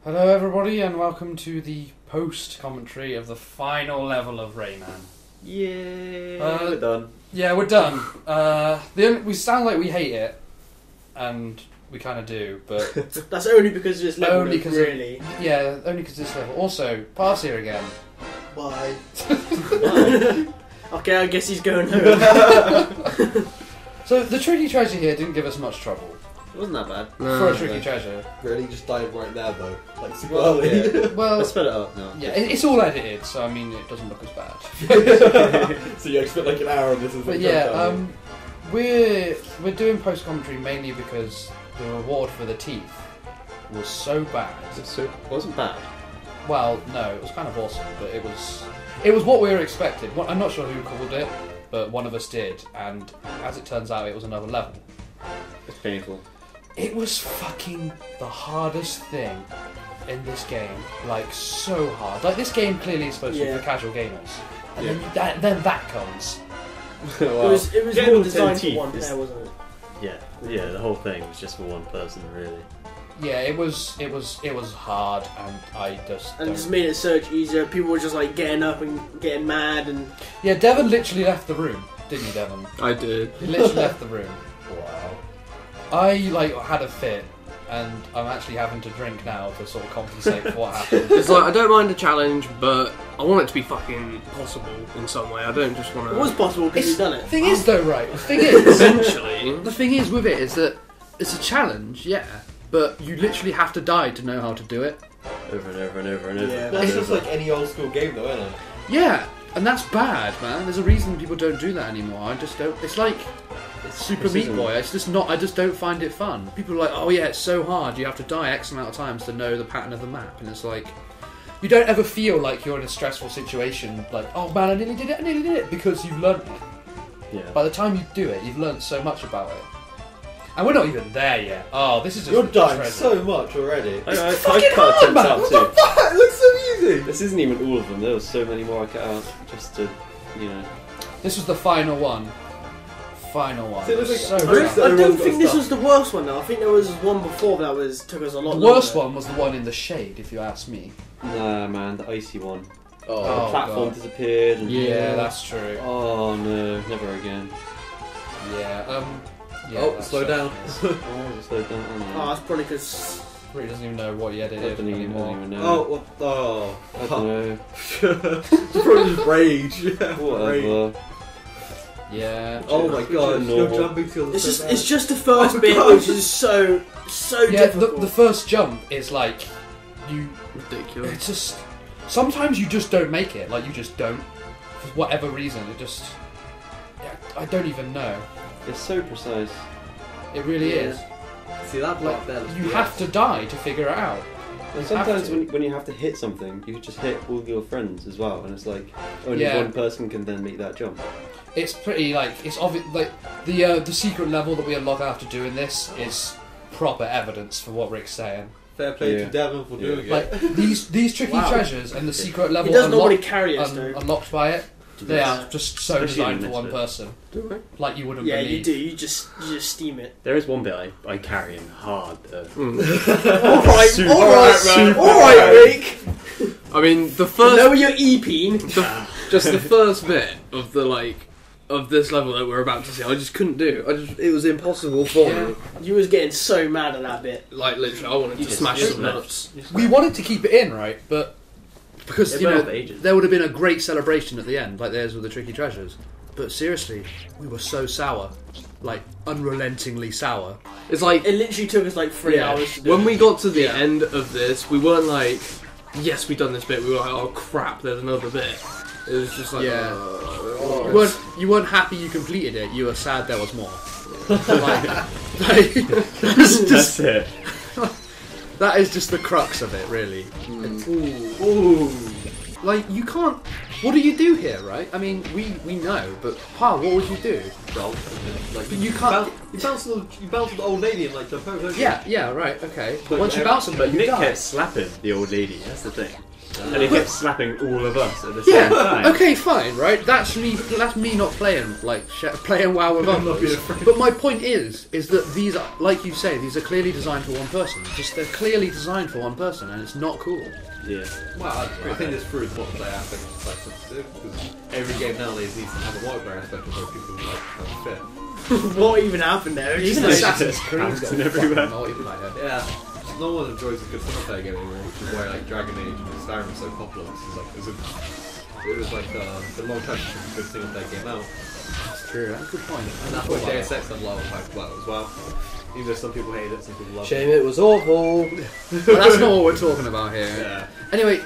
Hello everybody and welcome to the post-commentary of the final level of Rayman. Yeah, we're done. Yeah, we're done. We sound like we hate it, and we kind of do, but... That's only because of this level, only because really. only because this level. Also, Pa's here again. Bye. Okay, I guess he's going home. So, the tricky treasure here didn't give us much trouble. It wasn't that bad. For a tricky treasure. Really, just died right there though. Like super Well, early. yeah. Well, Let's spell it up now. yeah, it's all edited, so I mean, it doesn't look as bad. So you expect like an hour of this is But yeah, we're doing post commentary mainly because the reward for the teeth was so bad. It wasn't bad. Well, no, it was kind of awesome, but it was what we were expecting. I'm not sure who called it, but one of us did, and as it turns out, it was another level. It's painful. It was fucking the hardest thing in this game, like so hard. Like this game clearly is supposed to be for casual gamers, and then that comes. Well, it was more designed for one player, wasn't it? Yeah, the whole thing was just for one person, really. Yeah, it was hard, and I just and just made it so much easier. People were just like getting up and getting mad, and yeah, Devon literally left the room, didn't you, Devon? I did. He literally left the room. Wow. I had a fit, and I'm actually having to drink now to sort of compensate for what happened. It's like, I don't mind the challenge, but I want it to be fucking possible in some way. I don't just want to... it was possible because you've done it. The thing is though, right, the thing is... Eventually. The thing is with it is that it's a challenge, yeah, but you literally have to die to know how to do it. Over and over and over and over. Yeah. That's just like any old school game though, isn't it? Yeah, and that's bad, man. There's a reason people don't do that anymore. I just don't... It's like... Super Meat Boy, it's just not. I just don't find it fun. People are like, oh yeah, it's so hard. You have to die X amount of times to know the pattern of the map, and it's like you don't ever feel like you're in a stressful situation. Like, oh man, I nearly did it, because you've learnt it. Yeah. By the time you do it, you've learnt so much about it, and we're not even there yet. Oh, this is just You're dying treasure. so much already. I fucking cut hard, attempts man. out What too. the fuck? It looks so easy. This isn't even all of them. There was so many more I cut out just to, you know. This was the final one. Final one. So it looks like- So I I rough. don't Everyone's think got this stuff. was the worst one though. I think there was one before that took us a lot The longer. worst one was the one in the shade, if you ask me. Nah, man, the icy one. Oh, the platform God. disappeared. And Yeah, that's true. Oh no, never again. Yeah. Yeah, Oh, that's slow so- down. Oh, just slow down. Oh, that's probably because He doesn't even know what he I edited don't even anymore. know. Oh, what? Oh. I don't know. You probably just rage. Yeah, rage. Whatever. Yeah. Oh my god, Normal. your jumping skills are it's so just bad. the first Oh, bit, God. which is so Yeah, difficult. the first jump is like you. Ridiculous. It's just sometimes you just don't make it. Like you just don't, for whatever reason. It just. Yeah, I don't even know. It's so precise. It really Yeah. is. See that Like part there? you have to die to figure it out. And You have sometimes to. when you have to hit something, you just hit all your friends as well, and it's like only Yeah. one person can then make that jump. It's pretty like it's obvious. Like the secret level that we unlock after doing this is proper evidence for what Rick's saying. Fair play Yeah. to Devon for doing it. Like these tricky Wow. treasures and the secret level He does normally unlocked, carry us though. unlocked by it. They are just so Especially designed in for this one bit. person. Do Like you wouldn't Yeah, believe. you do. You just steam it. There is one bit I carry him hard though. All right, Super all right, man. all right, Rick. I mean, the first... Lower your E-peen. just the first bit of the, of this level that we're about to see, I just couldn't do. It was impossible for me. You was getting so mad at that bit. Like, literally, I wanted to just- smash just some left. nuts. We wanted to keep it in, right? But because It you went know on for ages. there would have been a great celebration at the end, like theirs with the tricky treasures. But seriously, we were so sour, like unrelentingly sour. It's like, It literally took us like 3 yeah, hours to do. when we got to the Yeah. end of this, we weren't like, yes, we've done this bit. We were like, oh crap, there's another bit. It was just like, Yeah. oh. You weren't happy you completed it. You were sad there was more. like, that's just, That's it. that is just the crux of it, really. Ooh. Like you can't. What do you do here, right? I mean, we know, but Pa, what would you do? Like, You can't. You bounce the old lady and like jump over. Yeah, right, okay. But But once you bounce them, But you Nick die. kept slapping the old lady. That's the thing. And he kept slapping all of us at the same time. Yeah, okay, fine, right? That's me not playing, like, playing WoW with others. But my point is that these are, like you say, these are clearly designed for one person. They're clearly designed for one person, and it's not cool. Yeah. Well, I think this proves the multiplayer aspect is quite sensitive, because every game nowadays needs to have a multiplayer aspect of where people like have a fit. What even happened there? Even It's Assassin's Creed's got Bouncing a everywhere. fucking multiplayer. Yeah. No one enjoys a good single player game anymore, which is why like Dragon Age and Skyrim are so popular. It was like the long time since a good single player game out. That's true, that's a good point. And that's why Deus Ex had a lot of hype about it as well. Even though some people hated it, some people loved Shame it was awful. But that's not what we're talking about here. Yeah. Anyway,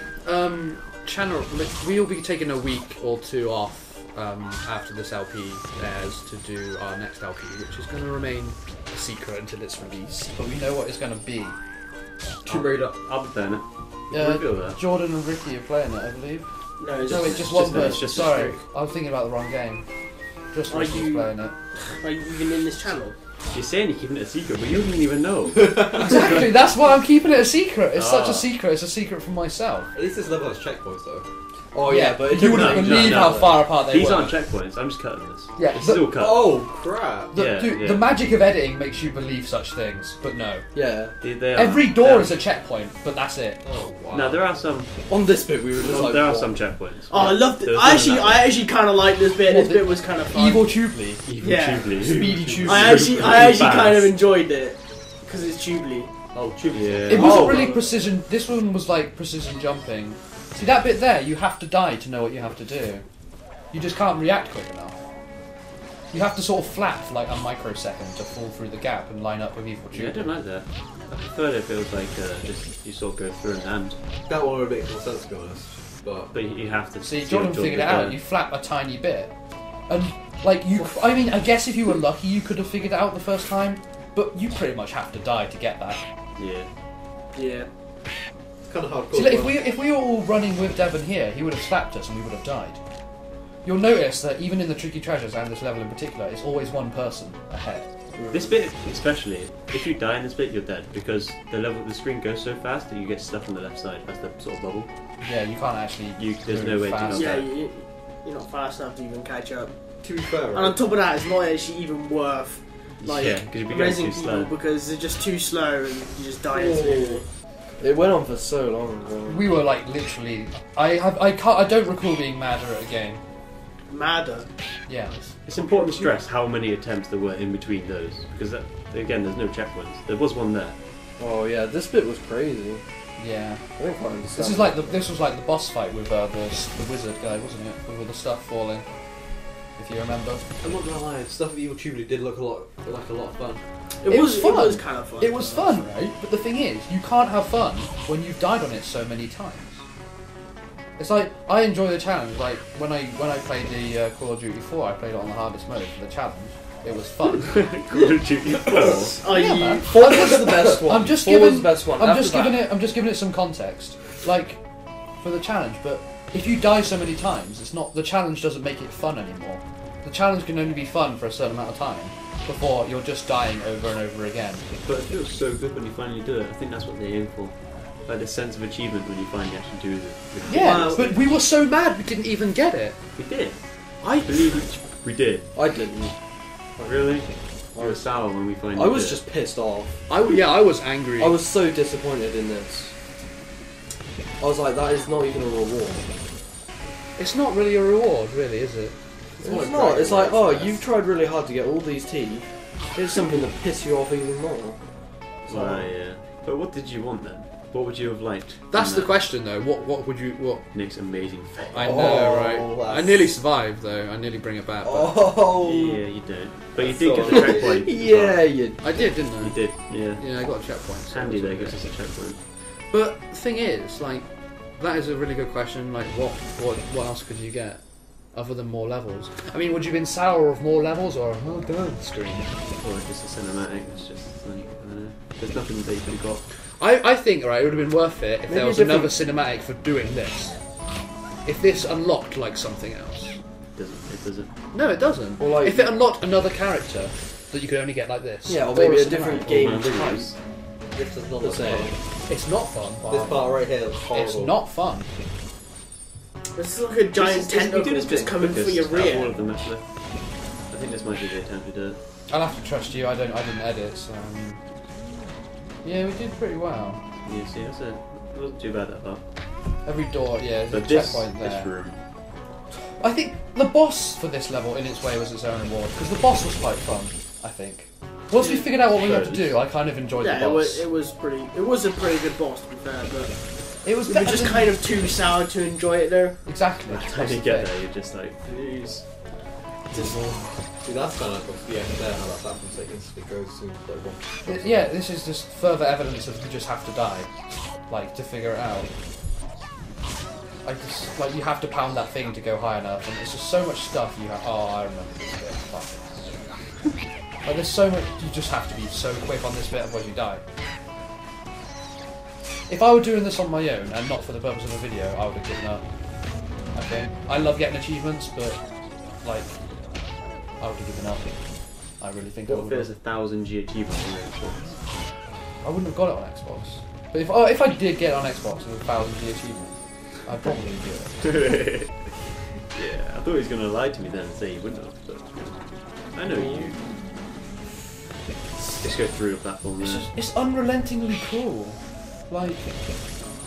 channel, we'll be taking a week or two off after this LP airs to do our next LP, which is going to remain a secret until it's released. But we know what it's going to be. Tomb Raider. I'll be playing it. You can reveal that. Jordan and Ricky are playing it, I believe. No, it's No, it's just one it's person. just a Sorry, streak. I was thinking about the wrong game. Just Are Ricky's you- playing it. Are you even in this channel? You're saying you're keeping it a secret, but you don't even know. Exactly, that's why I'm keeping it a secret. It's such a secret. It's a secret from myself. At least this level has checkpoints though. Oh yeah, but it you took wouldn't me- believe no, how no. far apart they These were. aren't checkpoints, I'm just cutting this. Yeah, This the- is all cut. Oh crap! Yeah. The magic of editing makes you believe such things, but no. Yeah. They are. Every door is a checkpoint, but that's it. Oh wow. No, there are some. On this bit, we were just like, There are what? some checkpoints. Oh, I loved it. There's I none of actually kind of liked this bit. What, This the bit was kind of fun. Evil Tubely. Even Yeah. Jubilee. Speedy Tubely. I actually Fast. kind of enjoyed it because it's Jubilee. Oh, Tube. Yeah. It wasn't Oh. really precision. This one was like precision jumping. See that bit there? You have to die to know what you have to do. You just can't react quick enough. You have to sort of flap for like a microsecond to fall through the gap and line up with Evil Yeah, I Tubely. don't like that. I prefer it if it was like just you sort of go through an hand, That one would make more sense to be honest. But but you have to. See, see Jordan what figured it Jordan out. You flap a tiny bit, and like you. I mean, I guess if you were lucky, you could have figured it out the first time. But you pretty much have to die to get that. did. Yeah. Yeah. it's kind of hardcore. See, like, as well. if we were all running with Devon here, he would have slapped us and we would have died. You'll notice that even in the Tricky Treasures and this level in particular, it's always one person ahead. This bit especially, if you die in this bit, you're dead because the screen goes so fast that you get stuck on the left side as the sort of bubble. Yeah, you can't actually. There's no move way to fast. go Yeah, back. you're not fast enough to even catch up. To be fair, And on top of that, it's not actually even worth like Yeah, 'cause you'd be going raising too people slow. because they're just too slow and you just die instantly. It went on for so long ago. We were like literally. I don't recall being madder at a game. Madder. Yeah. It's important to stress how many attempts there were in between those because again, there's no checkpoints. There was one there. Oh yeah, this bit was crazy. Yeah. I don't quite understand. This was like the boss fight with the wizard guy, wasn't it? With all the stuff falling. If you remember. I'm not gonna lie, stuff with Evil Tubely did look a lot of fun. It was fun. It was kind of fun. It was fun, right? But the thing is, you can't have fun when you've died on it so many times. It's like I enjoy the challenge. Like when I played the Call of Duty 4, I played it on the hardest mode for the challenge. It was fun. Call of Duty 4. Are Yeah, you? man. Four was the best one. I'm just Four giving. was the best one. I'm After just that- giving it some context, like for the challenge. But if you die so many times, it's not the challenge doesn't make it fun anymore. The challenge can only be fun for a certain amount of time before you're just dying over and over again. But it feels so good when you finally do it. I think that's what they aim for. Like the sense of achievement when you finally actually do it. Yeah, Wow. but we were so mad we didn't even get it. We did. I Believe it. We did. I didn't. Really? I was sour when we finally I was did just pissed off. I was angry. I was so disappointed in this. I was like, that is not even a reward. It's not really a reward, really, is it? It's not. It's like, oh, you've tried really hard to get all these teeth. Here's something to piss you off even more. Well, yeah. But what did you want then? What would you have liked? That's in the that? question, though. What would you? What? Nick's amazing face. I know, Oh, right? I that's- nearly survived, though. I nearly bring it back. But Oh. Yeah, you did. But you That's did get the all- checkpoint. as Yeah, well. you. I did, didn't I? You did. Yeah. Yeah, I got a checkpoint. So Handy it there was gives okay. us a checkpoint. But the thing is, like, that is a really good question. Like, what else could you get other than more levels? I mean, would you have been sour of more levels or oh god screen? Or just a cinematic. It's just like I don't know. There's nothing that you could have got. I think, right, it would have been worth it if Maybe there a was different- another cinematic for doing this. If this unlocked like something else. It doesn't. No, it doesn't. Or, like- if it unlocked another character that you could only get like this. Yeah, or maybe a cinematic. different Or game man type. videos. This does not The look same. fun. It's not fun. This part right here looks horrible. It's not fun. This is like a giant tentacle we do this just bit coming for quickest your out of all rear. of them actually. I think this might be the attempt we did. I'll have to trust you. I didn't edit, so yeah, we did pretty well. Yeah, see, that's it. It wasn't too bad that far. Every door, yeah, there's But a this checkpoint there. room. I think the boss for this level, in its way, was its own reward because the boss was quite fun. I think. Once we figured out what we had to do, I kind of enjoyed Yeah, the boss. it was a pretty good boss to be fair, but It was we better were just than- kind of too sour to enjoy it there. Exactly. By the time that's you the get thing. there, you're just like, please. See, that's kind of the end there, how that platform's like instantly goes to like one. Yeah, this is just further evidence of you just have to die, like to figure it out. Like you have to pound that thing to go high enough, and it's just so much stuff you have. Oh, I remember this bit. Fuck. Like there's so much. You just have to be so quick on this bit, otherwise you die. If I were doing this on my own and not for the purpose of a video, I would have given up. Okay, I love getting achievements, but like I would have given up. I really think I What would if there's have. 1,000 G achievements on your Xbox? I wouldn't have got it on Xbox. But if I did get it on Xbox with 1,000 G achievements, I'd probably do it. Yeah, I thought he was going to lie to me then and say he wouldn't have, but I know you. Just go through the platform It's, there. just, it's unrelentingly cruel. Like,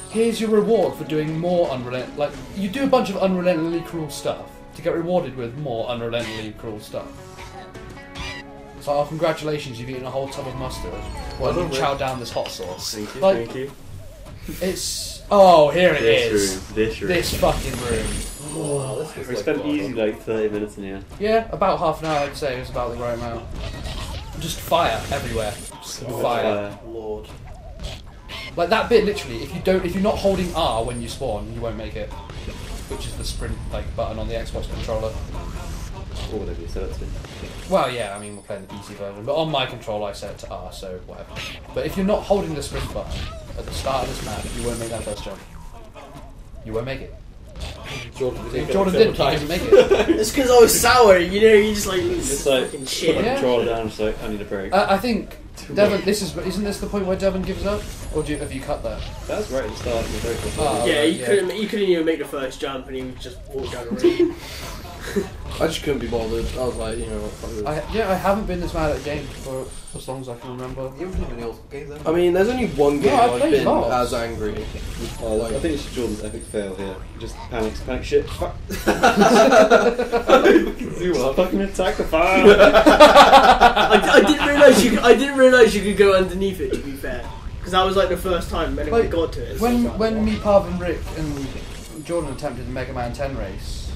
here's your reward for doing more Like, you do a bunch of unrelentingly cruel stuff to get rewarded with more unrelentingly cruel stuff. It's like, oh, congratulations, you've eaten a whole tub of mustard. Well, you chow down this hot sauce. Thank you, Like, thank you. It's... Oh, here it This is. room, this room. This fucking room. Wow, this was We like spent quite easy fun. like 30 minutes in here. Yeah, about half an hour I'd say is about the right amount. Just fire everywhere. Just fire. Lord. Like that bit literally, if you're not holding R when you spawn, you won't make it. Which is the sprint like button on the Xbox controller. Or whatever you set it to. Well yeah, I mean we're playing the PC version, but on my controller I set it to R, so whatever. But if you're not holding the sprint button at the start of this map, you won't make that first jump. You won't make it. Jordan If Jordan didn't, he doesn't make it. It's because I was sour, you know. You just like Just like fucking put shit. the Yeah. controller down, just like I need a break. I think Devon, isn't this the point where Devon gives up? Or have you cut that? That's right at the start of the very first Oh, Yeah, right, you couldn't even make the first jump, and he would just walk down the room. I just couldn't be bothered. I was like, you know, fuck this. I haven't been this mad at a game for as long as I can remember. You haven't played any old games then? I mean, there's only one game I've I've played been lots. as angry. I think it's Jordan's epic fail here. Just panic shit. Fuck. Fucking attack the fire. I didn't realise you could go underneath it. To be fair, because that was like the first time anyone Like, got to it. When me, Pav, and Rick and Jordan attempted the Mega Man 10 race,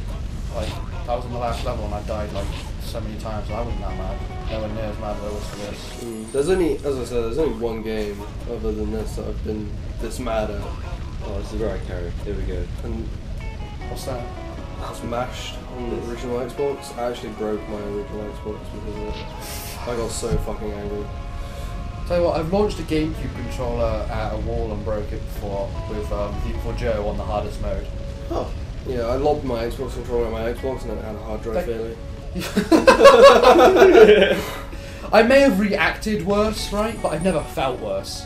like I was on the last level and I died like so many times. I wasn't that mad. Nowhere near as mad as I was for this. There's only, as I said, there's only one game other than this that I've been this mad at. Oh, this is where I carry. Here we go. And What's that? Smashed on the original Xbox. I actually broke my original Xbox because of it. I got so fucking angry. Tell you what, I've launched a GameCube controller at a wall and broke it before with Beautiful Joe on the hardest mode. Oh. Yeah, I lobbed my Xbox controller at my Xbox and then it had a hard drive Like- failure. I may have reacted worse, right? But I've never felt worse.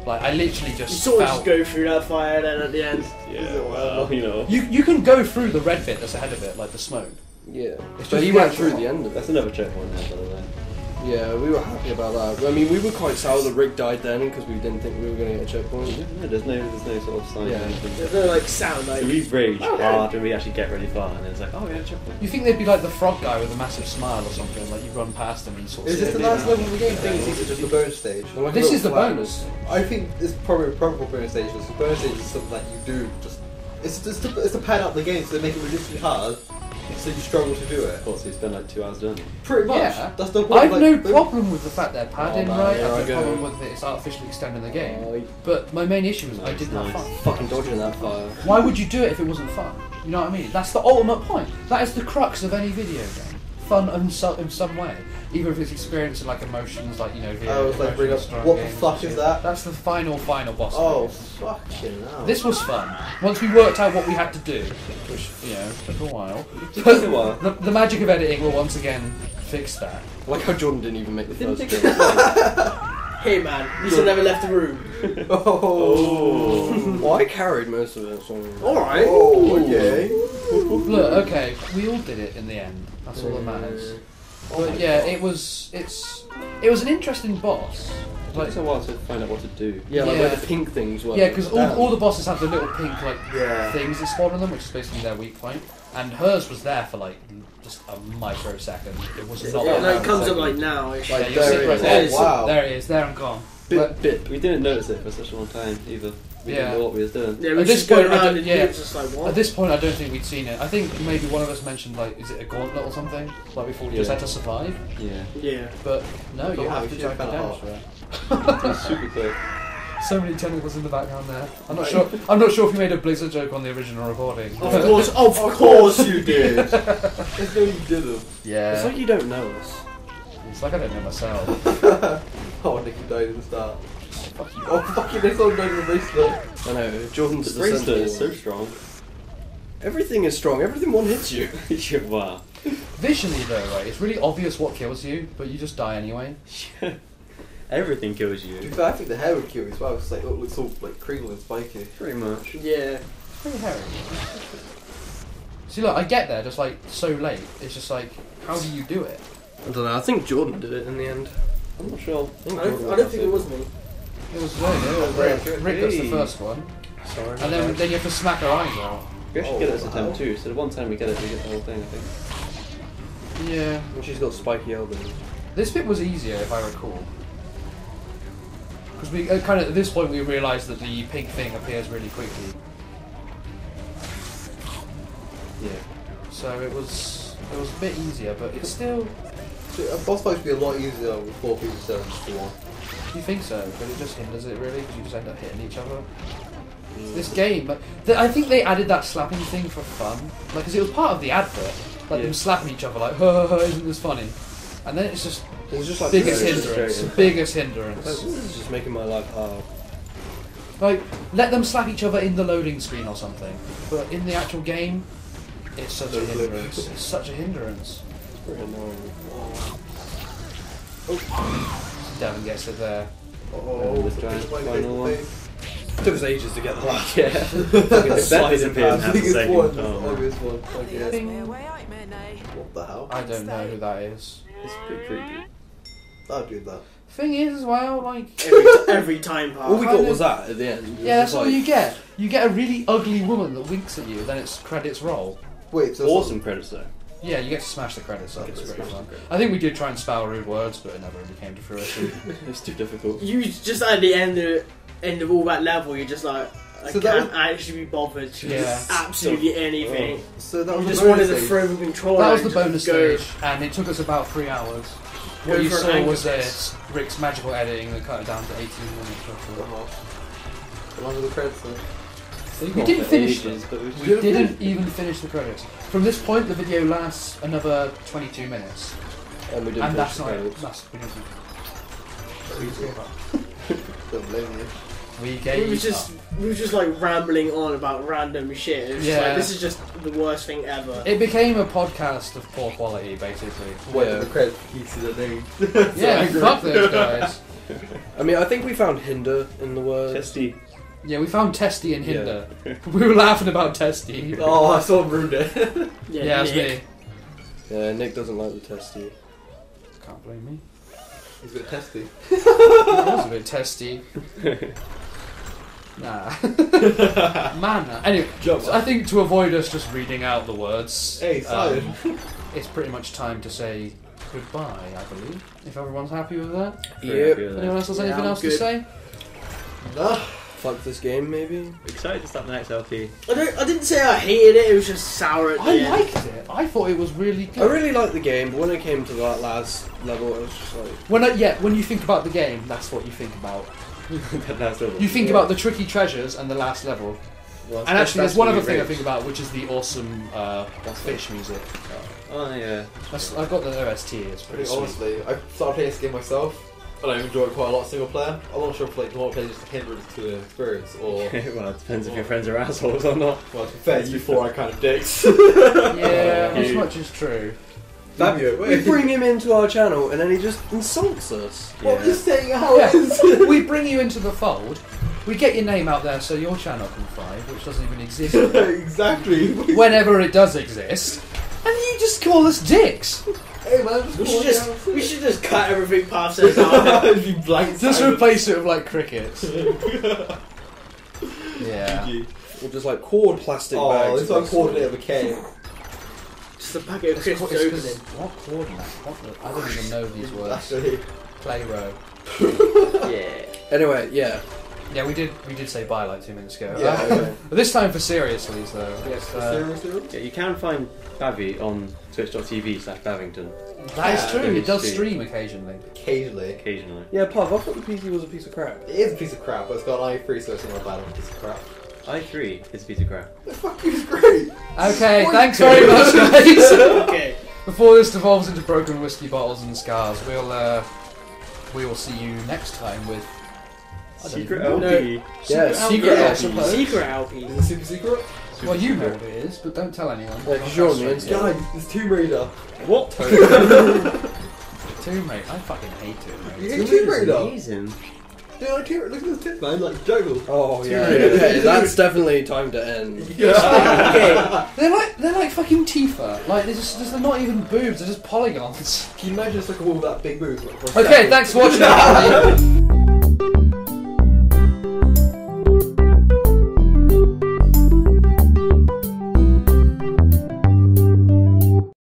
Like I literally you just sort of felt. just go through that fire, then at the end. Yeah, well, you know. You can go through the red bit that's ahead of it, like the smoke. Yeah. It's But just he went red. through the end of it. That's another checkpoint there, by the way. Yeah, we were happy about that. I mean, we were quite sour that Rick died then because we didn't think we were going to get a checkpoint. No, there's no sort of sign Yeah. of anything. There's no like sound like. So we rage hard and we actually get really far, and then it's like, oh yeah, checkpoint. You think they'd be like the frog guy with a massive smile or something? Like you run past him and you sort of. Is see this the him last being level of the game? I think it's just the bonus stage. They're like a This little is the flat. bonus. I think it's probably a proper bonus stage. The bonus stage is something that you do just. It's to pad out the game so they make it ridiculously hard, so you struggle to do it. Of course, you spend like 2 hours doing it. Pretty much. Yeah. That's the point. I've like, no boom. problem with the fact they're padding, man, right? here I I've no go. problem with it. It's artificially extending the game. Oh, But my main issue is I Nice, didn't have nice. fun. fucking dodging that fire. Why would you do it if it wasn't fun? You know what I mean? That's the ultimate point. That is the crux of any video game. Fun in some way. Even if it's experiencing like emotions, like, you know, I was like, bring up, strong what the games fuck and is shit. that? That's the final boss. Oh, fight. fucking hell. This was fun. Once we worked out what we had to do, which, you know, took a while. Took a while. The magic of editing will once again fix that. Like how Jordan didn't even make the Didn't first take game. Hey man, you still never left the room. Oh. Well, I carried most of it, so... Alright. Oh, okay. Look, okay, we all did it in the end. That's all that matters. But yeah, it was an interesting boss. It took us a while to find out what to do. Yeah, like where the pink things were. Yeah, because all the bosses have the little pink Yeah. things that spawn on them, which is basically their weak point. And hers was there for like just a microsecond. It was not. Yeah, that it comes up second. like now. Yeah, Like, you'll see it right there it there. is. Oh, wow. There it is. There and gone. Bit. We didn't notice it for such a long time either. We didn't know what we was doing. Yeah, we At just this go point, around and yeah. it's just like, what? At this point, I don't think we'd seen it. I think maybe one of us mentioned like, is it a gauntlet or something? Like before we just had to survive. Yeah. Yeah. But no, you have to shit, jack the kinda damage hard. for it. It was super quick. So many tentacles in the background there. I'm not sure. I'm not sure if you made a Blizzard joke on the original recording. Of course you did. There's no you didn't. Yeah. It's like you don't know us. It's like I don't know myself. Oh, Nick, you died at the start. Fuck you. Oh, fucking, there's someone died in the bracelet. I know, Jordan's The the bracelet is so sensible. strong. Everything is strong, everything one hits you. Wow. Visually though, right, it's really obvious what kills you, but you just die anyway. Everything kills To be you. fair, I think the hair would kill you as well. It's like, it looks all like crinkly and spiky. Pretty much. Yeah. Pretty hairy. See, look, I get there just like so late. It's just like, how do you do it? I don't know, I think Jordan did it in the end. I'm not sure. I don't think it was me. It was Rick does the first one, Sorry. and then you have to smack her eyes out. We actually get this attempt too, so the one time we get it, we get the whole thing, I think. Yeah. And she's got spiky elbows. This bit was easier, if I recall. Because we kind of at this point we realised that the pink thing appears really quickly. Yeah. So it was a bit easier, but it's still. So, a boss fight would be a lot easier with 4 people instead of just 1. You think so? But it just hinders it really, because you just end up hitting each other. This game, I think they added that slapping thing for fun, like because it was part of the advert, like them slapping each other, like, isn't this funny? And then it's just like biggest very hindrance, frustrating. biggest hindrance. This is just making my life hard. Like, let them slap each other in the loading screen or something, but in the actual game, it's such a hindrance. It's such a hindrance. It's pretty annoying. Devyn gets it there. Oh, this giant final one. Took us ages to get the last. Yeah. Fucking sliding disappeared. past. biggest second. one. Oh, The man. obvious one. Like, yeah. Bing. What the hell? I don't know who that is. It's pretty creepy. I'll do that. Thing is, as well, like, Every time pass. All we got was that at the end. It was yeah, that's just all like- you get. You get a really ugly woman that winks at you, then it's credits roll. Wait, so Awesome credits though. Yeah, you get to smash the credits up. Get It's to pretty smash fun. the credits. I think we did try and spell rude words, but it never really came to fruition. It's too difficult. You just at the end of all that level, you're just like, I So that can't actually be bothered to Yeah. absolutely anything. So that You was just the wanted bonus to stage. throw the controller. That was the and just bonus go. stage, and it took us about 3 hours. Go What you for an saw anger was fist. Rick's magical editing that cut it down to 18 minutes. roughly. Along with the credits though. We didn't finish ages, but We didn't even finish the credits. From this point, the video lasts another 22 minutes, And we didn't and finish that's the not it. credits. We didn't. Don't blame you. We We gave were just up. like rambling on about random shit. It was just Yeah. like, this is just the worst thing ever. It became a podcast of poor quality, basically. Wait, Yeah. the credits keys to the name. Yeah, fuck those guys. I mean, I think we found hinder in the word. Testy. Yeah, we found Testy and Hinder. We were laughing about Testy. Oh, I saw him ruined it. Yeah, that's Nick. me. Yeah, Nick doesn't like the testy. Can't blame me. He's a bit testy. That was a bit testy. Nah. Man, nah. Anyway, so I think to avoid us just reading out the words, Hey, Simon. it's pretty much time to say goodbye, I believe. If everyone's happy with that. Yep. Anyone else has Yeah, anything I'm else to good. say? Nah. Fuck this game, maybe? Excited to start the next LP. I didn't say I hated it. It was just sour at the I end. liked it. I thought it was really good. I really liked the game, but when it came to that last level, it was just like... When you think about the game, that's what you think about. That last level. You think about the tricky treasures and the last level. Well, And actually, there's one other thing I rich. think about, which is the awesome fish music. Oh yeah. I've got the OST. It's I pretty think sweet. honestly, I started playing this game myself, and I enjoy it quite a lot single player. I'm not sure if like multiplayer is just a hindrance to the experience, or Well, it depends if your friends are assholes or not. well, to be fair, you four are kind of dicks. Yeah, You- as much is true. Fabio, We wait. bring him into our channel and then he just insults us. What are you saying? How Yeah. it is? We bring you into the fold. We get your name out there so your channel can thrive, which doesn't even exist yet. Exactly. Whenever it does exist. And you just call us dicks. Hey man, We should just cut everything Pav says out. It'd be blank. Just silence. replace it with like crickets. Yeah. GG. Or just like cord plastic Oh, bags. this one coordinate of a K. Just a packet of crisps It's 'cause- opening. what coordinate? I don't even know these words. Actually. Play row. Yeah. Anyway, yeah. Yeah, we did say bye like 2 minutes ago. Yeah. But this time for seriouslys though. Yes, Seriously? Yeah, you can find Bavi on twitch.tv/Bavington That is Yeah, true. It does WC. stream occasionally. Occasionally. occasionally. Yeah, Pav, I thought the PC was a piece of crap. It is a piece of crap, but it's got an i3, so it's not bad. It's a piece of crap. i3 is a piece of crap. The fuck is great. Okay, thanks very much, guys. Okay. Before this devolves into broken whiskey bottles and scars, we will see you next time with I don't Secret even know. LP. Yeah, secret I LP. suppose. Secret LP. Is it super secret? Well, you know what it is, but don't tell anyone. Yeah, 'cause you're on the That's inside. Guys, it's Tomb Raider. What? Tomb Raider. I fucking hate Tomb You Raider. hate Tomb Raider? Amazing. Dude, I can't look at this tip, man. Like, juggle. Oh yeah, Raider. okay, that's definitely time to end. Okay. They're like fucking Tifa. Like they're not even boobs. They're just polygons. Can you imagine it's like all that big move? Like, for a Okay, second? thanks for watching. everybody.